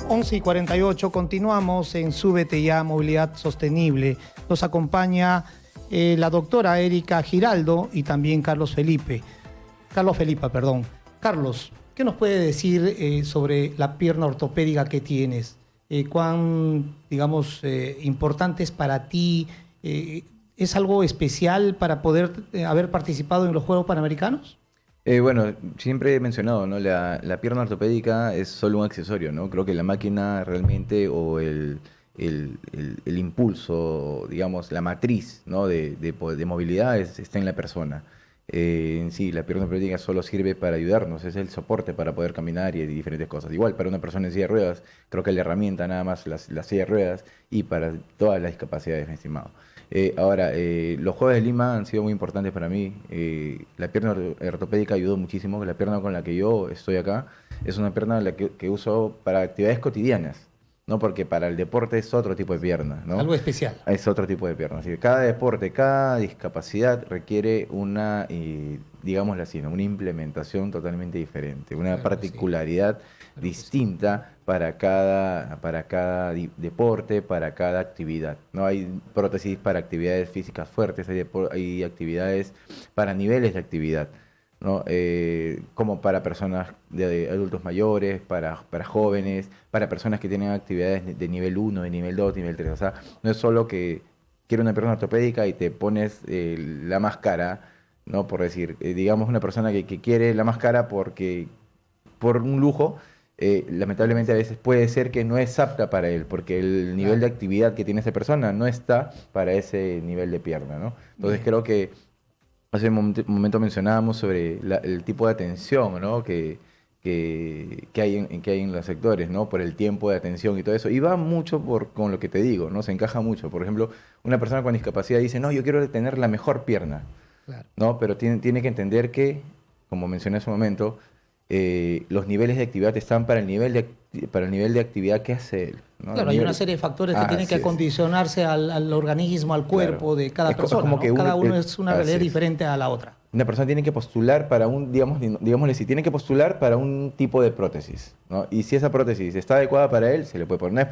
11:48, continuamos en Súbete Ya, Movilidad Sostenible. Nos acompaña la doctora Erika Giraldo y también Carlos Felipe, perdón. Carlos, ¿qué nos puede decir sobre la pierna ortopédica que tienes? ¿Cuán, digamos, importante es para ti? ¿Es algo especial para poder haber participado en los Juegos Panamericanos? Bueno, siempre he mencionado, ¿no? La pierna ortopédica es solo un accesorio, ¿no? Creo que la máquina realmente, o el impulso, digamos, la matriz, ¿no? de movilidad está en la persona. En sí, la pierna ortopédica solo sirve para ayudarnos, es el soporte para poder caminar y diferentes cosas. Igual para una persona en silla de ruedas, creo que la herramienta nada más la silla de ruedas, y para todas las discapacidades, mi estimado. Ahora, los Juegos de Lima han sido muy importantes para mí. La pierna ortopédica ayudó muchísimo. La pierna con la que yo estoy acá es una pierna que uso para actividades cotidianas, ¿no? Porque para el deporte es otro tipo de pierna, ¿no? Algo especial. Es otro tipo de pierna. Así que cada deporte, cada discapacidad requiere una, digámoslo así, ¿no? Una implementación totalmente diferente, una particularidad distinta para cada deporte, para cada actividad, ¿no? Hay prótesis para actividades físicas fuertes, hay actividades para niveles de actividad, ¿no? Como para personas de adultos mayores, para jóvenes, para personas que tienen actividades de nivel 1, de nivel 2, nivel 3. O sea, no es solo que quiero una pierna ortopédica y te pones la máscara, ¿no? Por decir, digamos, una persona que quiere la máscara por un lujo. Lamentablemente a veces puede ser que no es apta para él, porque el nivel de actividad que tiene esa persona no está para ese nivel de pierna, ¿no? Entonces creo que hace un momento mencionábamos sobre el tipo de atención, ¿no? que hay en los sectores, ¿no? Por el tiempo de atención y todo eso. Y va mucho con lo que te digo, ¿no? Se encaja mucho. Por ejemplo, una persona con discapacidad dice: no, yo quiero tener la mejor pierna. Claro. ¿no? Pero tiene que entender que, como mencioné hace un momento, los niveles de actividad están para el nivel de actividad que hace él, ¿no? Claro, hay una serie de factores que tienen que Así es. acondicionarse al organismo, al cuerpo Claro. de cada Es persona, como ¿no? que Cada uno así es una realidad es. diferente a la otra. Una persona tiene que postular para digámosle, si tiene que postular para un tipo de prótesis, ¿no? Y si esa prótesis está adecuada para él, se le puede poner.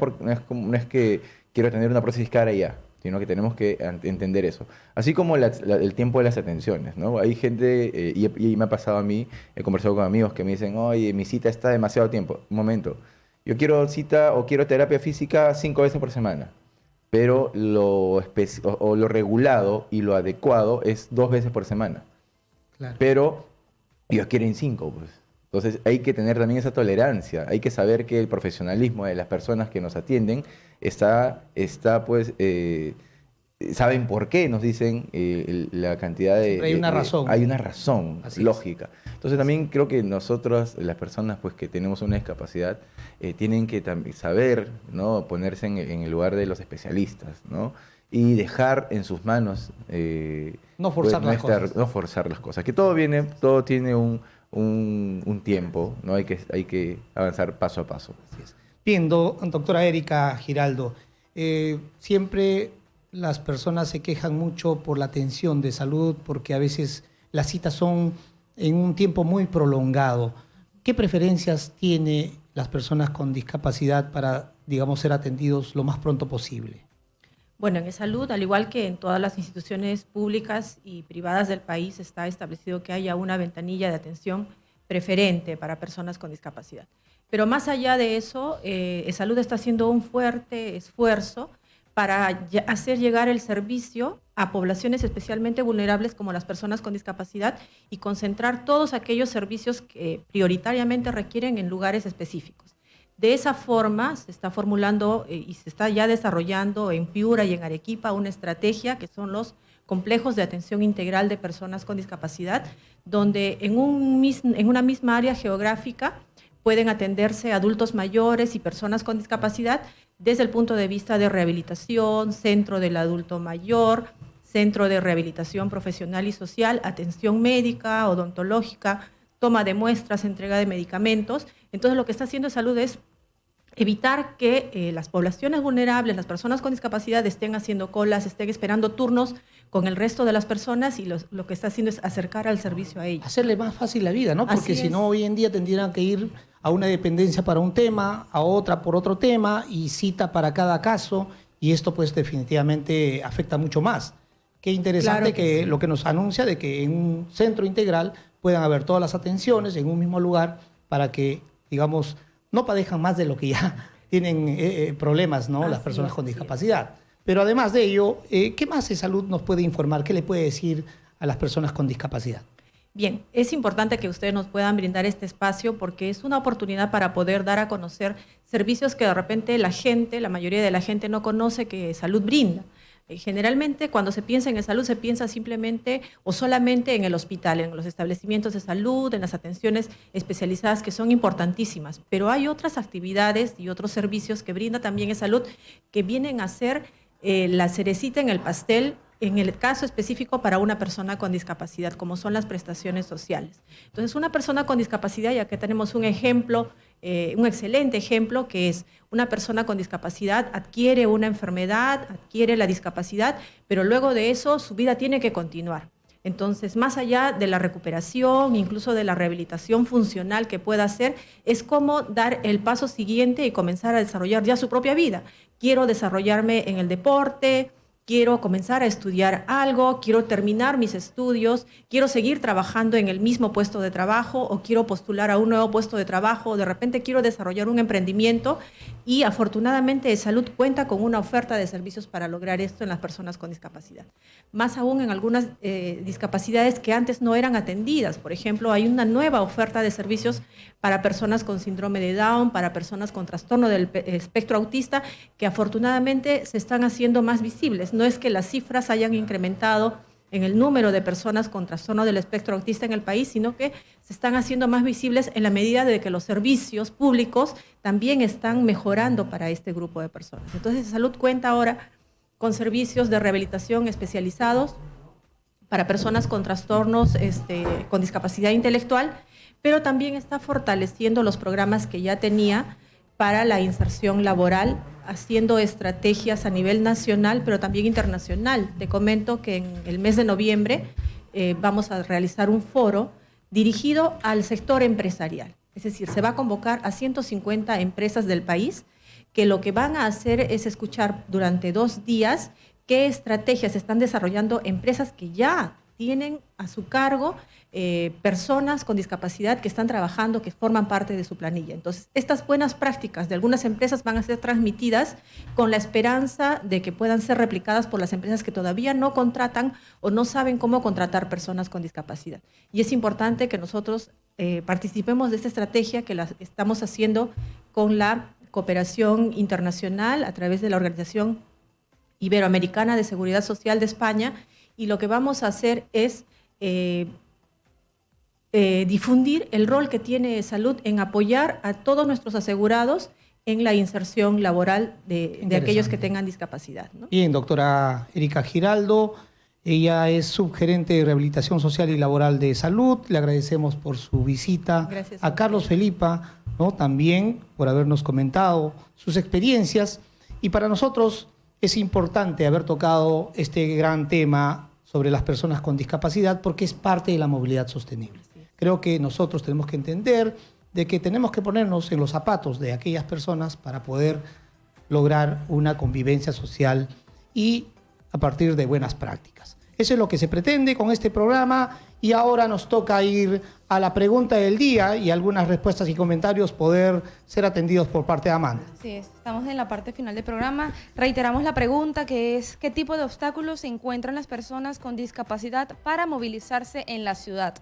No es que quiero tener una prótesis cara y ya, sino que tenemos que entender eso. Así como el tiempo de las atenciones, ¿no? Hay gente, y me ha pasado a mí, he conversado con amigos que me dicen, oye, mi cita está demasiado tiempo. Un momento, yo quiero cita o quiero terapia física 5 veces por semana, pero lo regulado y lo adecuado es 2 veces por semana. Claro. Pero ellos quieren 5, pues. Entonces hay que tener también esa tolerancia. Hay que saber que el profesionalismo de las personas que nos atienden pues, saben por qué nos dicen la cantidad de... Siempre hay una razón. Hay una razón Así es. lógica. Entonces también creo que nosotros, las personas pues, que tenemos una discapacidad, tienen que saber, ¿no? Ponerse en el lugar de los especialistas, ¿no? Y dejar en sus manos... No forzar las cosas. No forzar las cosas. Que todo tiene un tiempo, ¿no? Hay que avanzar paso a paso. Así es. Bien, doctora Erika Giraldo, siempre las personas se quejan mucho por la atención de salud, porque a veces las citas son en un tiempo muy prolongado. ¿Qué preferencias tiene las personas con discapacidad para, digamos, ser atendidos lo más pronto posible? Bueno, en salud, al igual que en todas las instituciones públicas y privadas del país, está establecido que haya una ventanilla de atención preferente para personas con discapacidad. Pero más allá de eso, Salud está haciendo un fuerte esfuerzo para hacer llegar el servicio a poblaciones especialmente vulnerables como las personas con discapacidad y concentrar todos aquellos servicios que prioritariamente requieren en lugares específicos. De esa forma se está formulando y se está ya desarrollando en Piura y en Arequipa una estrategia que son los complejos de atención integral de personas con discapacidad, donde en una misma área geográfica pueden atenderse adultos mayores y personas con discapacidad desde el punto de vista de rehabilitación, centro del adulto mayor, centro de rehabilitación profesional y social, atención médica, odontológica, toma de muestras, entrega de medicamentos. Entonces, lo que está haciendo Salud es evitar que las poblaciones vulnerables, las personas con discapacidad estén haciendo colas, estén esperando turnos con el resto de las personas y lo que está haciendo es acercar al servicio a ellos. Hacerle más fácil la vida, ¿no? Porque Así si es. no, hoy en día tendrían que ir a una dependencia para un tema, a otra por otro tema y cita para cada caso, y esto pues definitivamente afecta mucho más. Qué interesante Claro que sí. lo que nos anuncia de que en un centro integral puedan haber todas las atenciones en un mismo lugar para que, digamos, no padezcan más de lo que ya tienen problemas, ¿no? Las Así personas es, con así es. discapacidad. Pero además de ello, ¿qué más de Salud nos puede informar? ¿Qué le puede decir a las personas con discapacidad? Bien, es importante que ustedes nos puedan brindar este espacio porque es una oportunidad para poder dar a conocer servicios que de repente la mayoría de la gente no conoce que Salud brinda. Generalmente cuando se piensa en salud se piensa simplemente o solamente en el hospital, en los establecimientos de salud, en las atenciones especializadas que son importantísimas, pero hay otras actividades y otros servicios que brinda también Salud que vienen a ser la cerecita en el pastel en el caso específico para una persona con discapacidad, como son las prestaciones sociales. Entonces, una persona con discapacidad, ya que tenemos un ejemplo, un excelente ejemplo, que es una persona con discapacidad adquiere una enfermedad, adquiere la discapacidad, pero luego de eso su vida tiene que continuar. Entonces, más allá de la recuperación, incluso de la rehabilitación funcional que pueda hacer, es como dar el paso siguiente y comenzar a desarrollar ya su propia vida. Quiero desarrollarme en el deporte, quiero comenzar a estudiar algo, quiero terminar mis estudios, quiero seguir trabajando en el mismo puesto de trabajo o quiero postular a un nuevo puesto de trabajo o de repente quiero desarrollar un emprendimiento y afortunadamente Salud cuenta con una oferta de servicios para lograr esto en las personas con discapacidad. Más aún en algunas discapacidades que antes no eran atendidas. Por ejemplo, hay una nueva oferta de servicios para personas con síndrome de Down, para personas con trastorno del espectro autista, que afortunadamente se están haciendo más visibles. No es que las cifras hayan incrementado en el número de personas con trastorno del espectro autista en el país, sino que se están haciendo más visibles en la medida de que los servicios públicos también están mejorando para este grupo de personas. Entonces, Salud cuenta ahora con servicios de rehabilitación especializados para personas con trastornos, con discapacidad intelectual, pero también está fortaleciendo los programas que ya tenía para la inserción laboral, haciendo estrategias a nivel nacional, pero también internacional. Te comento que en el mes de noviembre vamos a realizar un foro dirigido al sector empresarial. Es decir, se va a convocar a 150 empresas del país que lo que van a hacer es escuchar durante 2 días qué estrategias están desarrollando empresas que ya tienen a su cargo personas con discapacidad que están trabajando, que forman parte de su planilla. Entonces, estas buenas prácticas de algunas empresas van a ser transmitidas con la esperanza de que puedan ser replicadas por las empresas que todavía no contratan o no saben cómo contratar personas con discapacidad. Y es importante que nosotros participemos de esta estrategia que la estamos haciendo con la cooperación internacional a través de la Organización Iberoamericana de Seguridad Social de España, y lo que vamos a hacer es difundir el rol que tiene salud en apoyar a todos nuestros asegurados en la inserción laboral de aquellos que tengan discapacidad, ¿no? Bien, doctora Erika Giraldo, ella es subgerente de Rehabilitación Social y Laboral de Salud. Le agradecemos por su visita. Gracias a Carlos Felipa, ¿no?, también por habernos comentado sus experiencias. Y para nosotros es importante haber tocado este gran tema sobre las personas con discapacidad porque es parte de la movilidad sostenible. Creo que nosotros tenemos que entender de que tenemos que ponernos en los zapatos de aquellas personas para poder lograr una convivencia social y a partir de buenas prácticas. Eso es lo que se pretende con este programa y ahora nos toca ir a la pregunta del día y algunas respuestas y comentarios poder ser atendidos por parte de Amanda. Así es, estamos en la parte final del programa. Reiteramos la pregunta, que es ¿qué tipo de obstáculos se encuentran las personas con discapacidad para movilizarse en la ciudad?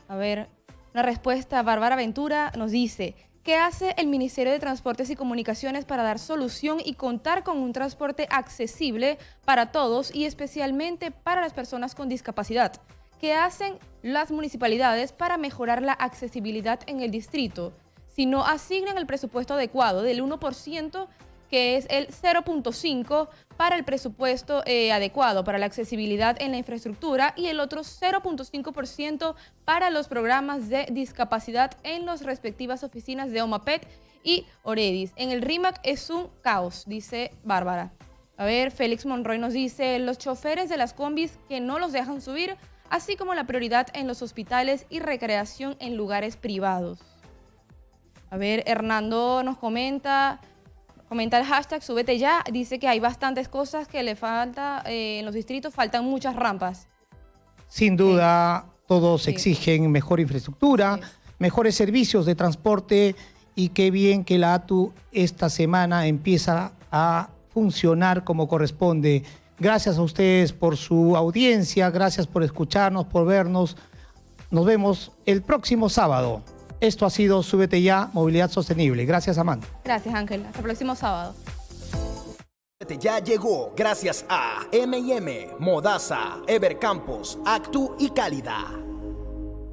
A ver, una respuesta. Bárbara Ventura nos dice: ¿qué hace el Ministerio de Transportes y Comunicaciones para dar solución y contar con un transporte accesible para todos y especialmente para las personas con discapacidad? ¿Qué hacen las municipalidades para mejorar la accesibilidad en el distrito? Si no asignan el presupuesto adecuado del 1%, que es el 0.5% para el presupuesto adecuado para la accesibilidad en la infraestructura y el otro 0.5% para los programas de discapacidad en las respectivas oficinas de OMAPET y Oredis. En el RIMAC es un caos, dice Bárbara. A ver, Félix Monroy nos dice: los choferes de las combis que no los dejan subir, así como la prioridad en los hospitales y recreación en lugares privados. A ver, Hernando nos comenta el hashtag Súbete Ya, dice que hay bastantes cosas que le falta en los distritos, faltan muchas rampas. Sin duda, todos Sí. exigen mejor infraestructura, Sí. mejores servicios de transporte y qué bien que la ATU esta semana empieza a funcionar como corresponde. Gracias a ustedes por su audiencia, gracias por escucharnos, por vernos. Nos vemos el próximo sábado. Esto ha sido Súbete Ya, Movilidad Sostenible. Gracias, Amanda. Gracias, Ángel. Hasta el próximo sábado. Ya llegó gracias a M&M, Modasa, Evercampos, Actu y Cálida.